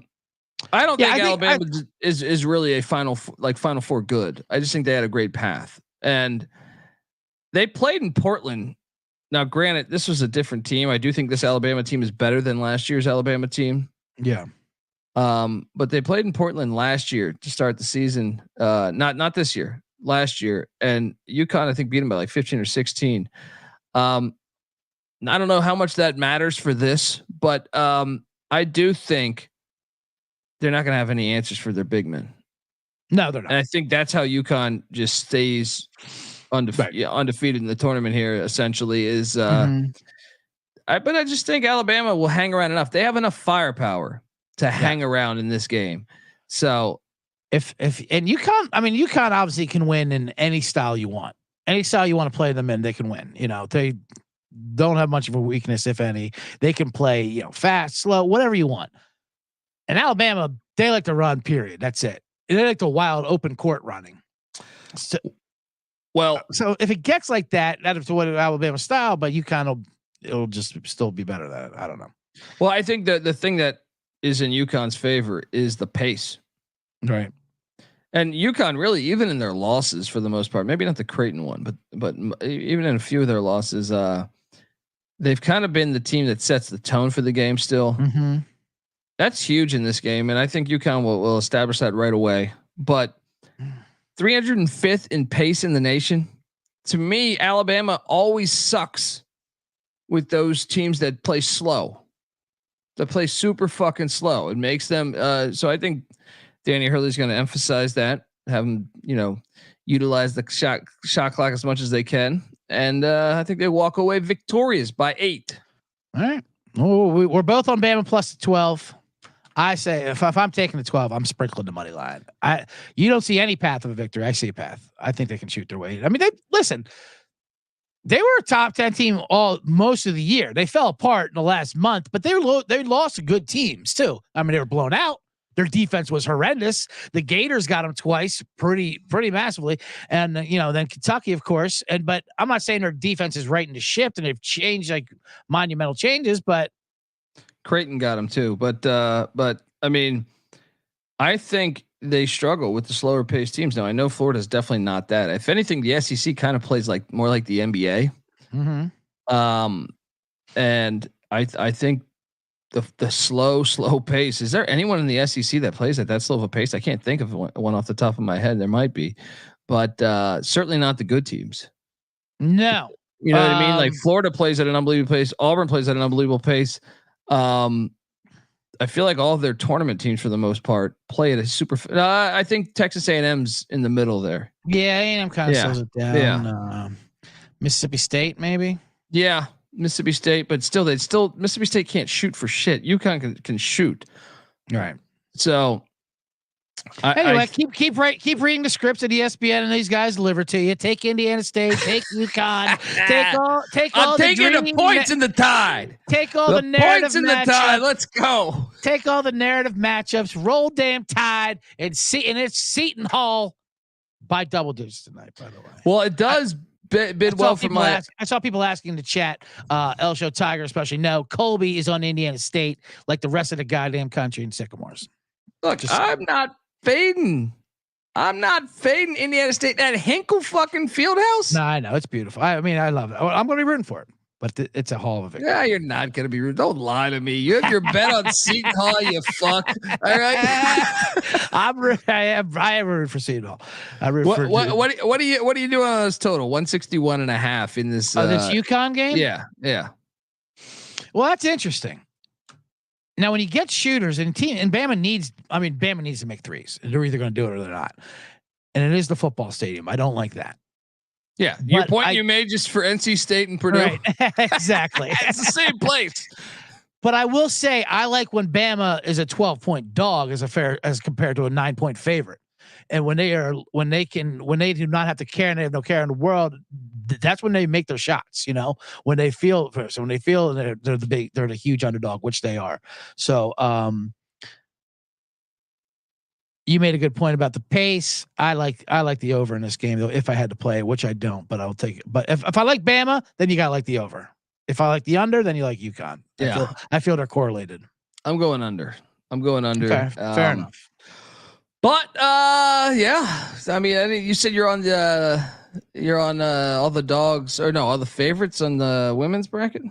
Speaker 1: don't think Alabama is really a Final Four good. I just think they had a great path, and they played in Portland. Now, granted, this was a different team. I do think this Alabama team is better than last year's Alabama team.
Speaker 3: Yeah.
Speaker 1: But they played in Portland last year to start the season. Not this year, last year, and UConn I think beat them by like 15 or 16. I don't know how much that matters for this, but I do think they're not going to have any answers for their big men.
Speaker 3: No, they're not.
Speaker 1: And I think that's how UConn just stays undefeated in the tournament here. Essentially, is but I just think Alabama will hang around enough. They have enough firepower to hang around in this game. So
Speaker 3: if UConn, UConn obviously can win in any style you want. Any style you want to play them in, they can win. They don't have much of a weakness, if any. They can play, fast, slow, whatever you want. And Alabama, they like to run, period. That's it. They like the wild open court running. So if it gets like that, that's what Alabama style, but it'll just still be better than it. I don't know.
Speaker 1: Well, I think that the thing that is in UConn's favor is the pace.
Speaker 3: Right.
Speaker 1: And UConn really, even in their losses for the most part, maybe not the Creighton one, but even in a few of their losses, they've kind of been the team that sets the tone for the game still.
Speaker 3: Mm-hmm.
Speaker 1: That's huge in this game. And I think UConn will establish that right away. But 305th in pace in the nation. To me, Alabama always sucks with those teams that play slow, that play super fucking slow. It makes them. So I think Danny Hurley's going to emphasize that, have them, utilize the shot clock as much as they can. And I think they walk away victorious by 8.
Speaker 3: All right. Oh, we're both on Bama plus 12. I say if I'm taking the 12, I'm sprinkling the money line. You don't see any path of a victory. I see a path. I think they can shoot their way. I mean, they were a top 10 team most of the year. They fell apart in the last month, but they lost to good teams too. I mean, they were blown out. Their defense was horrendous. The Gators got them twice, pretty massively, and then Kentucky, of course. But I'm not saying their defense is right in the ship and they've changed like monumental changes, but
Speaker 1: Creighton got them too. But I mean, I think they struggle with the slower paced teams. Now I know Florida's definitely not that. If anything, the SEC kind of plays more like the NBA.
Speaker 3: Mm-hmm.
Speaker 1: And I think the slow pace. Is there anyone in the SEC that plays at that slow of a pace? I can't think of one off the top of my head. There might be, but certainly not the good teams.
Speaker 3: No,
Speaker 1: you know what I mean? Like Florida plays at an unbelievable pace. Auburn plays at an unbelievable pace. I feel like all of their tournament teams, for the most part, play at a super. I think Texas A&M's in the middle there.
Speaker 3: Yeah, A&M kind of slows it down.
Speaker 1: Yeah.
Speaker 3: Mississippi State, maybe.
Speaker 1: Yeah, Mississippi State, but still, Mississippi State can't shoot for shit. UConn can shoot.
Speaker 3: Right.
Speaker 1: So.
Speaker 3: Anyway, keep reading the scripts at ESPN, and these guys deliver to you. Take Indiana State, take UConn, take all.
Speaker 1: I'm taking the points in the Tide.
Speaker 3: Take all the narrative
Speaker 1: points in the Tide. Let's go.
Speaker 3: Take all the narrative matchups. Roll damn Tide, and it's Seton Hall by double digits tonight. By the way,
Speaker 1: well, it does bid well for my.
Speaker 3: I saw people asking in the chat. El Show Tiger, especially. No, Colby is on Indiana State, like the rest of the goddamn country in Sycamores.
Speaker 1: Look, I'm not fading Indiana State. That Hinkle fucking Fieldhouse.
Speaker 3: No, I know it's beautiful. I mean, I love it. I'm going to be rooting for it, but it's a hall of a victory.
Speaker 1: Yeah, you're not going to be rooting. Don't lie to me. You have your bet on Seton Hall. You fuck. All right.
Speaker 3: I am rooting for Seton Hall.
Speaker 1: What are you doing on this total? 161.5 in this.
Speaker 3: This UConn game.
Speaker 1: Yeah.
Speaker 3: Well, that's interesting. Now, when you get shooters and Bama needs to make threes. They're either going to do it or they're not. And it is the football stadium. I don't like that.
Speaker 1: Yeah. Your point you made just for NC State and Purdue.
Speaker 3: Right. Exactly.
Speaker 1: It's the same place.
Speaker 3: But I will say, I like when Bama is a 12-point dog as compared to a 9-point favorite. And when they do not have to care and they have no care in the world, that's when they make their shots, when they feel they're the huge underdog, which they are. So, you made a good point about the pace. I like the over in this game though, if I had to play it, which I don't, but I'll take it. But if I like Bama, then you gotta like the over. If I like the under, then you like UConn.
Speaker 1: Yeah.
Speaker 3: I feel they're correlated.
Speaker 1: I'm going under.
Speaker 3: Okay, fair enough.
Speaker 1: But yeah, I mean, you said you're on all the dogs, or no, all the favorites on the women's bracket.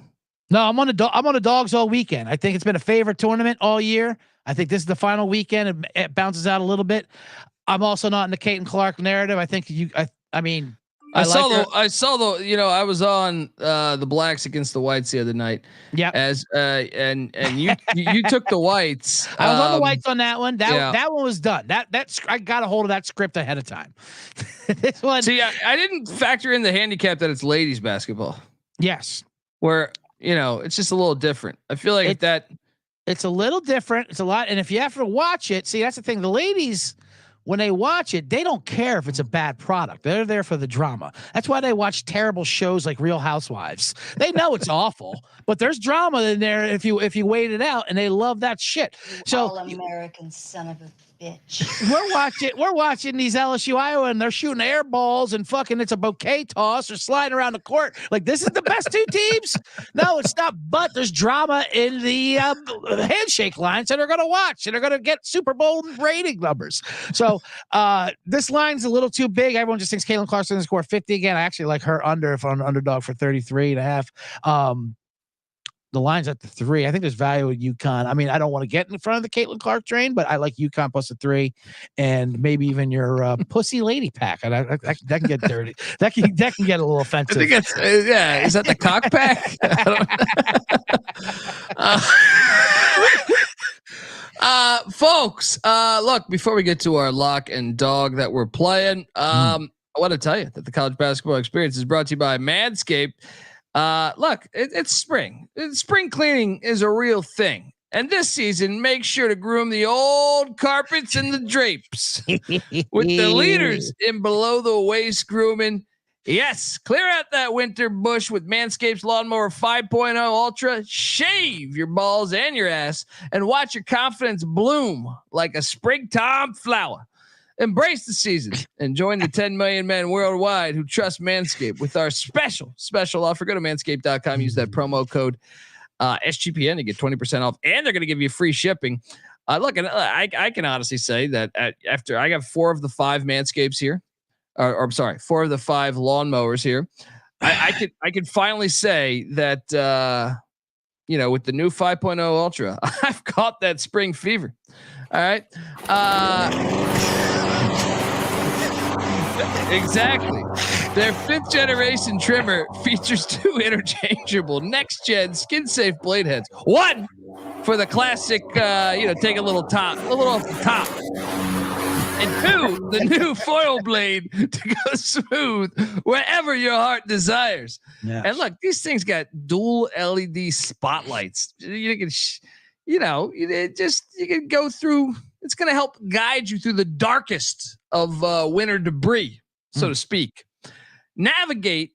Speaker 3: No, I'm on the dogs all weekend. I think it's been a favorite tournament all year. I think this is the final weekend. It bounces out a little bit. I'm also not in the Caitlin Clark narrative. I think I saw the I was on the blacks against the whites the other night. Yeah.
Speaker 1: And you took the whites.
Speaker 3: I was on the whites on that one. That one was done. I got a hold of that script ahead of time. This one.
Speaker 1: See, I didn't factor in the handicap that it's ladies basketball.
Speaker 3: Yes.
Speaker 1: Where it's just a little different. I feel like
Speaker 3: it's a little different. It's a lot, and if you have to watch it, see, that's the thing. The ladies, when they watch it, they don't care if it's a bad product. They're there for the drama. That's why they watch terrible shows like Real Housewives. They know it's awful, but there's drama in there if you wait it out, and they love that shit. So
Speaker 9: All-American son of a bitch.
Speaker 3: We're watching these LSU Iowa, and they're shooting air balls and fucking it's a bouquet toss or sliding around the court. Like, this is the best two teams? No, it's not. But there's drama in the handshake line, so they're going to watch and they're going to get Super Bowl rating numbers. So this line's a little too big. Everyone just thinks Caitlin Clark's going to score 50 again. I actually like her under if I'm an underdog for 33.5. The line's at the 3. I think there's value in UConn. I mean, I don't want to get in front of the Caitlin Clark train, but I like UConn plus the 3, and maybe even your pussy lady pack. And that can get dirty. That can get a little offensive.
Speaker 1: I think it's is that the cock pack? Folks, look, before we get to our lock and dog that we're playing, I want to tell you that the college basketball experience is brought to you by Manscaped. Look, it's spring. Spring cleaning is a real thing. And this season, make sure to groom the old carpets and the drapes with the leaders in below the waist grooming. Yes, clear out that winter bush with Manscaped's Lawnmower 5.0 Ultra. Shave your balls and your ass and watch your confidence bloom like a springtime flower. Embrace the season and join the 10 million men worldwide who trust Manscaped with our special offer. Go to manscaped.com, use that promo code SGPN to get 20% off, and they're going to give you free shipping. Look, I can honestly say that after I got 4 of the 5 Manscapes here, or I'm sorry, 4 of the 5 lawnmowers here, I could finally say that with the new 5.0 Ultra, I've caught that spring fever. All right. Exactly. Their 5th generation trimmer features 2 interchangeable next gen skin safe blade heads. 1 for the classic, take a little off the top. And 2, the new foil blade to go smooth wherever your heart desires.
Speaker 3: Yes.
Speaker 1: And look, these things got dual LED spotlights. You can, you can go through. It's going to help guide you through the darkest of winter debris, so to speak. Navigate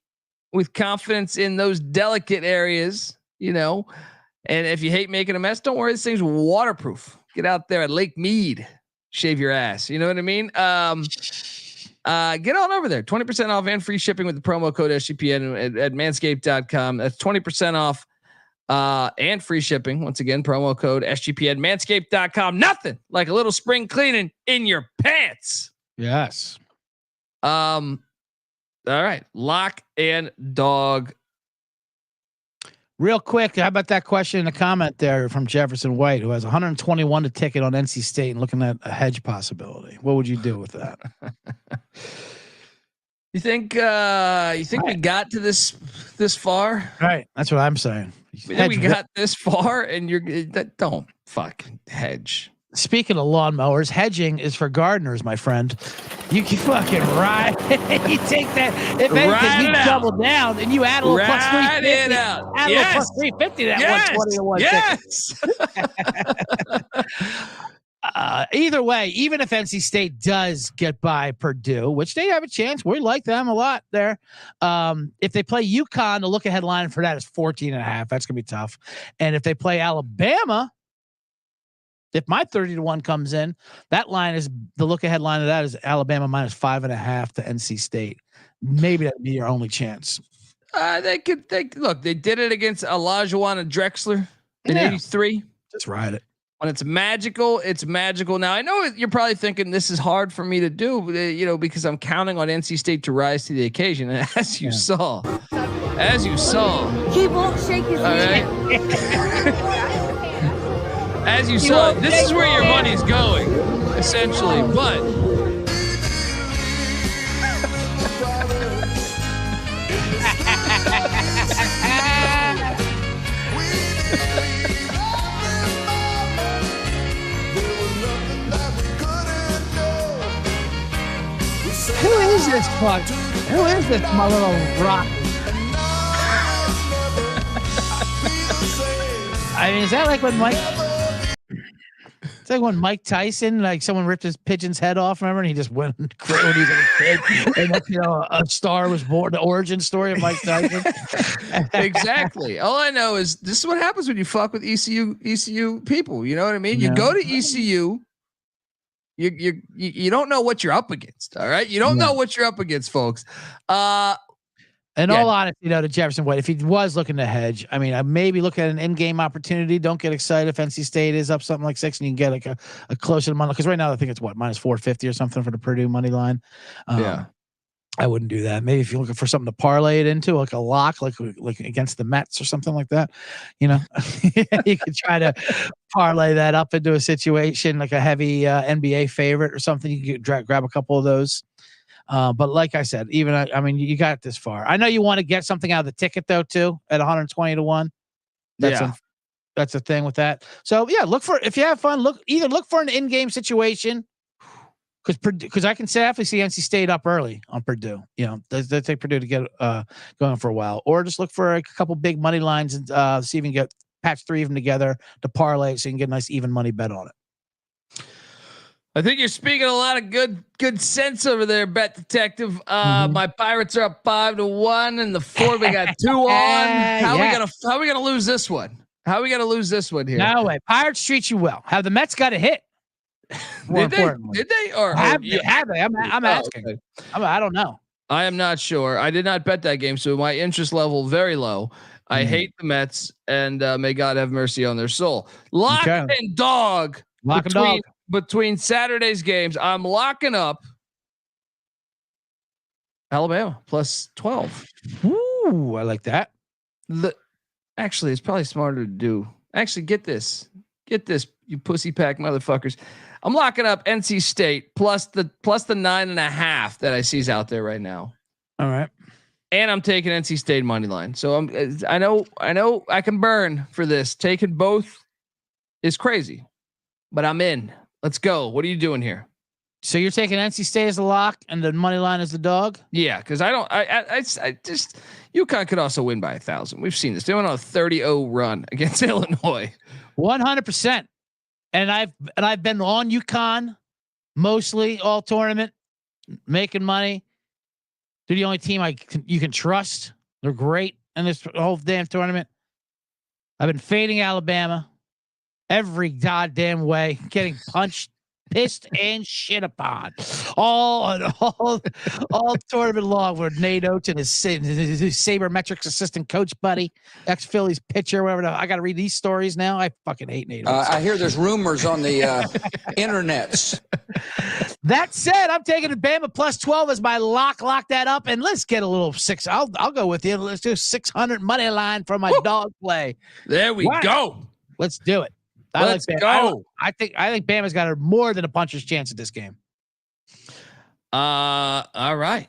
Speaker 1: with confidence in those delicate areas, And if you hate making a mess, don't worry. This thing's waterproof. Get out there at Lake Mead. Shave your ass. You know what I mean? Get on over there. 20% off and free shipping with the promo code SGPN at manscaped.com. That's 20% off and free shipping. Once again, promo code SGPN, manscaped.com. Nothing like a little spring cleaning in your pants.
Speaker 3: Yes.
Speaker 1: All right. Lock and dog.
Speaker 3: Real quick, how about that question in the comment there from Jefferson White, who has 121 to ticket on NC State and looking at a hedge possibility? What would you do with that?
Speaker 1: You think we got to this far?
Speaker 3: Right. That's what I'm saying.
Speaker 1: We got this far, and don't fucking hedge.
Speaker 3: Speaking of lawnmowers, hedging is for gardeners, my friend. You can fucking ride. You take that. If anything, you double down and you add a little plus 350. Add a little plus 350 to that 120 to 150. Either way, even if NC State does get by Purdue, which they have a chance, we like them a lot there. If they play UConn, the look ahead line for that is 14.5. That's gonna be tough. And if they play Alabama, if my 30-1 comes in, that line is the look ahead line of that is Alabama minus 5.5 to NC State. Maybe that'd be your only chance.
Speaker 1: They did it against Olajuwon and Drexler in 83.
Speaker 3: Just ride it.
Speaker 1: When it's magical, it's magical. Now I know you're probably thinking this is hard for me to do, because I'm counting on NC State to rise to the occasion. And as you saw,
Speaker 7: he won't shake his hand.
Speaker 1: Right? As you saw, this is where your money's going, essentially. But
Speaker 3: who is this fuck? Who is this, my little rock? I mean, is that like when Mike? It's like when Mike Tyson, like someone ripped his pigeon's head off, remember? And he just went and quit when he was a kid. And a star was born, the origin story of Mike Tyson.
Speaker 1: Exactly. All I know is this is what happens when you fuck with ECU people. You know what I mean? You go to ECU, you don't know what you're up against. All right. You don't know what you're up against, folks.
Speaker 3: In all honesty, to Jefferson White, if he was looking to hedge, I mean, I maybe look at an in-game opportunity. Don't get excited if NC State is up something like 6 and you can get like a closer to money. Because right now I think it's minus 450 or something for the Purdue money line. I wouldn't do that. Maybe if you're looking for something to parlay it into, like a lock, like against the Mets or something like that, you could try to parlay that up into a situation like a heavy NBA favorite or something. You could grab a couple of those. But like I said, even I mean, you got this far. I know you want to get something out of the ticket though, too, at 120 to 1. That's a thing with that. So yeah, if you have fun, look for an in-game situation. Because I can definitely see NC State up early on Purdue. They take Purdue to get going for a while, or just look for a couple big money lines and see if you can get patch 3 of them together to parlay, so you can get a nice even money bet on it.
Speaker 1: I think you're speaking a lot of good sense over there, Bet Detective. My Pirates are up 5-1, and the 4 we got 2 on. How are we gonna lose this one? How are we gonna lose this one here?
Speaker 3: No way. Pirates treat you well. Have the Mets got a hit?
Speaker 1: Did they? Or
Speaker 3: have they? I'm asking. Okay. I don't know.
Speaker 1: I am not sure. I did not bet that game, so my interest level very low. I hate the Mets, and may God have mercy on their soul. Lock and dog. Between Saturday's games, I'm locking up Alabama plus 12.
Speaker 3: Ooh, I like that.
Speaker 1: Actually, it's probably smarter to do. Actually, get this, you pussy pack motherfuckers. I'm locking up NC State plus the 9.5 that I see is out there right now.
Speaker 3: All right.
Speaker 1: And I'm taking NC State money line. So I know I can burn for this. Taking both is crazy, but I'm in. Let's go. What are you doing here?
Speaker 3: So you're taking NC State as the lock and the money line as the dog?
Speaker 1: Yeah, because I just UConn could also win by 1,000. We've seen this. They went on a 30-0 run against Illinois.
Speaker 3: 100%. And I've been on UConn mostly all tournament, making money. They're the only team you can trust. They're great in this whole damn tournament. I've been fading Alabama every goddamn way, getting punched, pissed, and shit upon all tournament long. Where Nate Oats and his sabermetrics assistant coach buddy, ex-Phillies pitcher, whatever. I got to read these stories now. I fucking hate Nate Oats.
Speaker 8: I hear there's rumors on the internets.
Speaker 3: That said, I'm taking Bama plus 12 as my lock. Lock that up, and let's get a little six. I'll go with you. Let's do 600 money line for my dog play.
Speaker 1: There we go.
Speaker 3: Let's do it.
Speaker 1: Let's go.
Speaker 3: I think Bama's got more than a puncher's chance at this game.
Speaker 1: All right.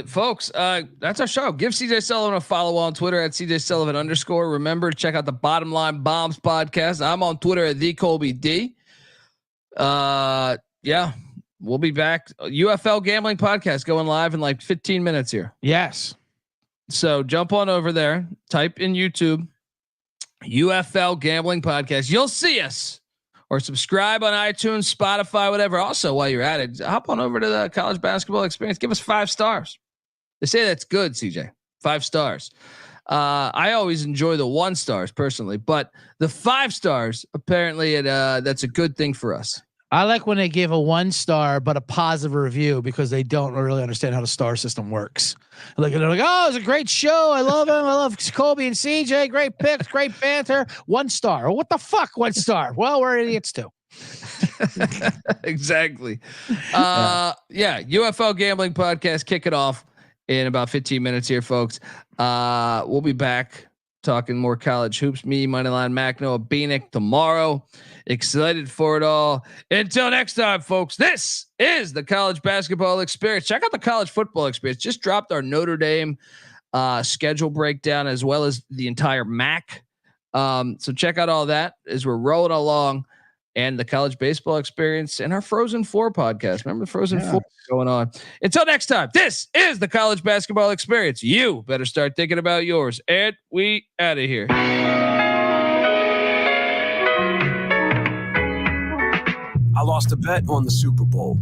Speaker 1: Folks, that's our show. Give CJ Sullivan a follow on Twitter at CJ Sullivan _. Remember, check out the Bottom Line Bombs podcast. I'm on Twitter at TheColbyD. Yeah, we'll be back. UFL Gambling Podcast going live in like 15 minutes here.
Speaker 3: Yes.
Speaker 1: So jump on over there, type in YouTube, UFL Gambling Podcast. You'll see us, or subscribe on iTunes, Spotify, whatever. Also, while you're at it, hop on over to the College Basketball Experience. Give us 5 stars. They say that's good, CJ. 5 stars. I always enjoy the 1 stars personally, but the 5 stars, apparently that's a good thing for us.
Speaker 3: I like when they give a 1 star, but a positive review because they don't really understand how the star system works. They're like, oh, it's a great show. I love him. I love Colby and CJ. Great picks, great banter. 1 star. What the fuck? 1 star. Well, we're idiots too.
Speaker 1: Exactly. Yeah. UFL Gambling Podcast. Kick it off in about 15 minutes here, folks. We'll be back talking more college hoops. Me, Moneyline Mac, Noah Beanick tomorrow. Excited for it all. Until next time, folks, this is the College Basketball Experience. Check out the College Football Experience. Just dropped our Notre Dame schedule breakdown as well as the entire MAC. So check out all that as we're rolling along, and the College Baseball Experience and our Frozen 4 podcast. Remember the Frozen 4 going on. Until next time, this is the College Basketball Experience. You better start thinking about yours. And we out of here.
Speaker 10: I lost a bet on the Super Bowl,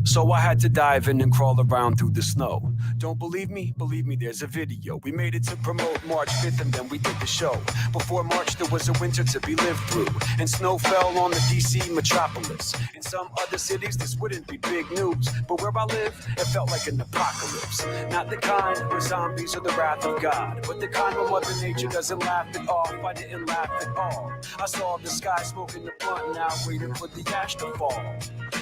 Speaker 10: so I had to dive in and crawl around through the snow. Don't believe me? Believe me, there's a video. We made it to promote March 5th and then we did the show. Before March, there was a winter to be lived through, and snow fell on the DC metropolis. In some other cities, this wouldn't be big news, but where I live, it felt like an apocalypse. Not the kind where zombies are the wrath of God, but the kind where Mother Nature doesn't laugh it off. I didn't laugh at all. I saw the sky smoking the blunt, now waiting for the ash to fall.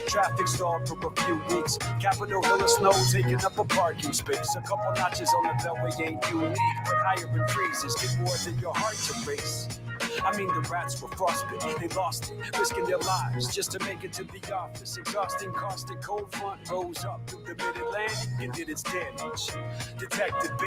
Speaker 10: Traffic stalled for a few weeks. Capitol Hill of snow taking up a parking space. A couple notches on the beltway ain't unique, but higher in freezes get more than your heart to race. I mean, the rats were frostbitten, they lost it, risking their lives just to make it to the office. Exhausting, caustic, cold front rose up through the mid-Atlantic and did its damage. Detected